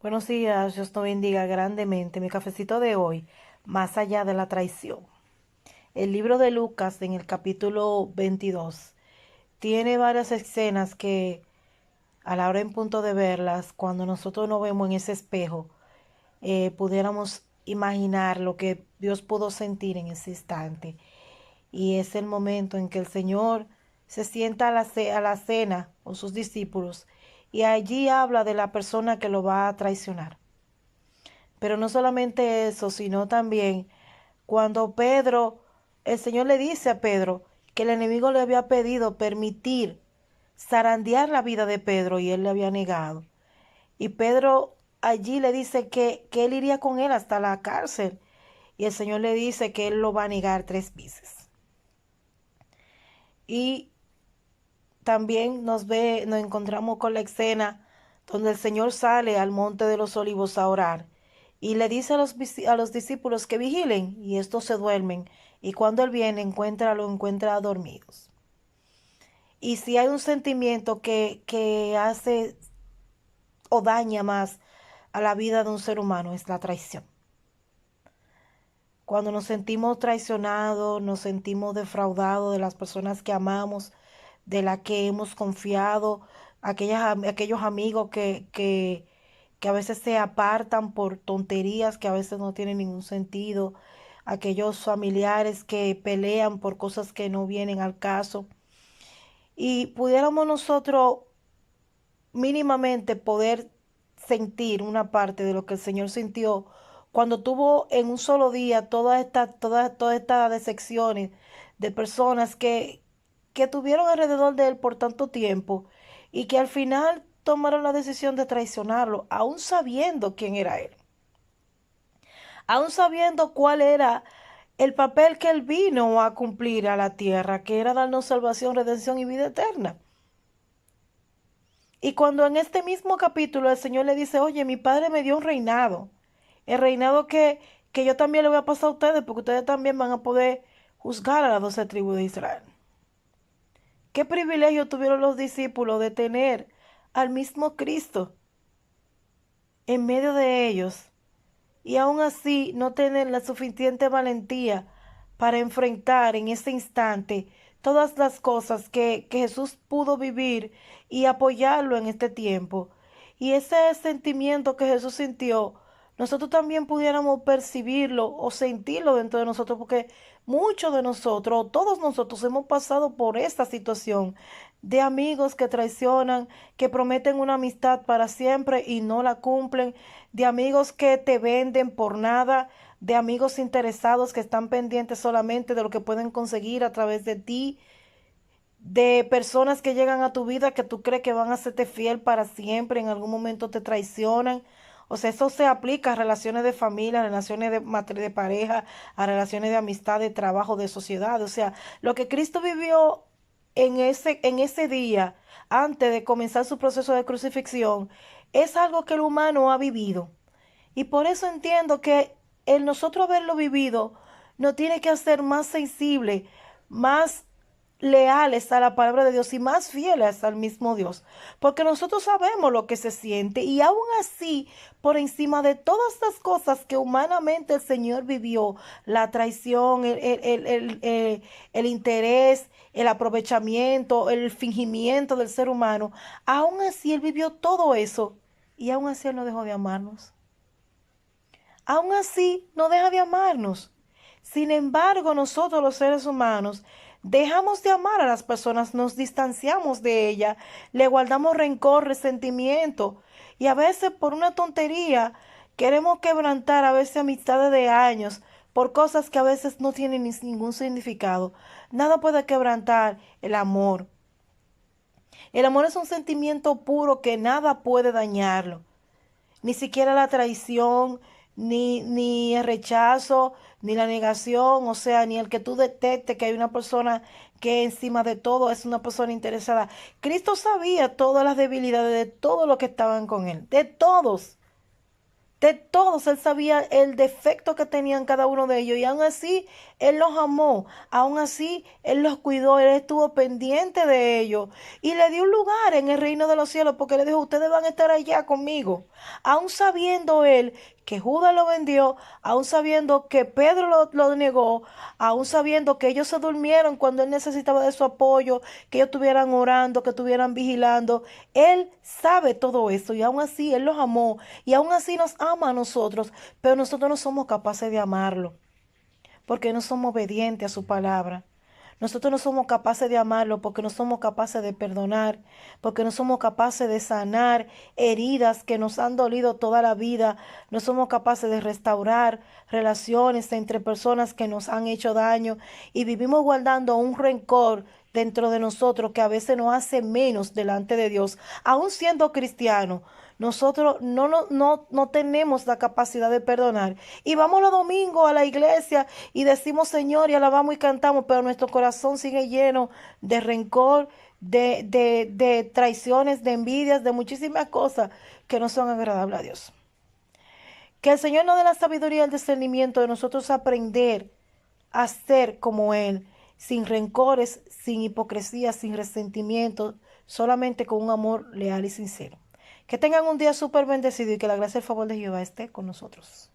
Buenos días, Dios nos bendiga grandemente. Mi cafecito de hoy, más allá de la traición. El libro de Lucas, en el capítulo 22, tiene varias escenas que, a la hora en punto de verlas, cuando nosotros nos vemos en ese espejo, pudiéramos imaginar lo que Dios pudo sentir en ese instante. Y es el momento en que el Señor se sienta a la cena con sus discípulos y allí habla de la persona que lo va a traicionar. Pero no solamente eso, sino también cuando el Señor le dice a Pedro que el enemigo le había pedido permitir zarandear la vida de Pedro y él le había negado. Y Pedro allí le dice que él iría con él hasta la cárcel. Y el Señor le dice que él lo va a negar 3 veces. Y también nos encontramos con la escena donde el Señor sale al monte de los olivos a orar y le dice a los discípulos que vigilen y estos se duermen y cuando Él viene lo encuentra dormidos. Y si hay un sentimiento que hace o daña más a la vida de un ser humano es la traición. Cuando nos sentimos traicionados, nos sentimos defraudados de las personas que amamos, de las que hemos confiado, aquellos amigos que a veces se apartan por tonterías que a veces no tienen ningún sentido, aquellos familiares que pelean por cosas que no vienen al caso. Y pudiéramos nosotros mínimamente poder sentir una parte de lo que el Señor sintió cuando tuvo en un solo día todas estas decepciones de personas que tuvieron alrededor de él por tanto tiempo y que al final tomaron la decisión de traicionarlo, aún sabiendo quién era él, aún sabiendo cuál era el papel que él vino a cumplir a la tierra, que era darnos salvación, redención y vida eterna. Y cuando en este mismo capítulo el Señor le dice, oye, mi padre me dio un reinado, el reinado que yo también le voy a pasar a ustedes, porque ustedes también van a poder juzgar a las 12 tribus de Israel. ¿Qué privilegio tuvieron los discípulos de tener al mismo Cristo en medio de ellos y aún así no tener la suficiente valentía para enfrentar en ese instante todas las cosas que Jesús pudo vivir y apoyarlo en este tiempo? Y ese sentimiento que Jesús sintió, nosotros también pudiéramos percibirlo o sentirlo dentro de nosotros, porque muchos de nosotros, todos nosotros hemos pasado por esta situación de amigos que traicionan, que prometen una amistad para siempre y no la cumplen, de amigos que te venden por nada, de amigos interesados que están pendientes solamente de lo que pueden conseguir a través de ti, de personas que llegan a tu vida que tú crees que van a serte fiel para siempre, en algún momento te traicionan. O sea, eso se aplica a relaciones de familia, a relaciones de pareja, a relaciones de amistad, de trabajo, de sociedad. O sea, lo que Cristo vivió en ese día, antes de comenzar su proceso de crucifixión, es algo que el humano ha vivido. Y por eso entiendo que el nosotros haberlo vivido nos tiene que hacer más sensibles, más leales a la palabra de Dios y más fieles al mismo Dios. Porque nosotros sabemos lo que se siente y aún así, por encima de todas las cosas que humanamente el Señor vivió, la traición, el interés, el aprovechamiento, el fingimiento del ser humano, aún así Él vivió todo eso y aún así Él no dejó de amarnos. Aún así, no deja de amarnos. Sin embargo, nosotros los seres humanos dejamos de amar a las personas, nos distanciamos de ellas, le guardamos rencor, resentimiento y a veces por una tontería queremos quebrantar a veces amistades de años por cosas que a veces no tienen ningún significado. Nada puede quebrantar el amor. El amor es un sentimiento puro que nada puede dañarlo, ni siquiera la traición, ni el rechazo, ni la negación, o sea, ni el que tú detectes que hay una persona que encima de todo es una persona interesada. Cristo sabía todas las debilidades de todos los que estaban con él, de todos. De todos, Él sabía el defecto que tenían cada uno de ellos y aún así Él los amó, aún así Él los cuidó, Él estuvo pendiente de ellos y le dio un lugar en el reino de los cielos porque le dijo, ustedes van a estar allá conmigo. Aún sabiendo Él que Judas lo vendió, aún sabiendo que Pedro lo negó, aún sabiendo que ellos se durmieron cuando Él necesitaba de su apoyo, que ellos estuvieran orando, que estuvieran vigilando, Él sabe todo eso y aún así Él los amó y aún así nos ama a nosotros, pero nosotros no somos capaces de amarlo, porque no somos obedientes a su palabra. Nosotros no somos capaces de amarlo porque no somos capaces de perdonar, porque no somos capaces de sanar heridas que nos han dolido toda la vida. No somos capaces de restaurar relaciones entre personas que nos han hecho daño y vivimos guardando un rencor dentro de nosotros que a veces nos hace menos delante de Dios, aún siendo cristianos. Nosotros no tenemos la capacidad de perdonar. Y vamos los domingos a la iglesia y decimos Señor y alabamos y cantamos, pero nuestro corazón sigue lleno de rencor, de traiciones, de envidias, de muchísimas cosas que no son agradables a Dios. Que el Señor nos dé la sabiduría y el discernimiento de nosotros aprender a ser como Él, sin rencores, sin hipocresía, sin resentimiento, solamente con un amor leal y sincero. Que tengan un día súper bendecido y que la gracia y el favor de Jehová esté con nosotros.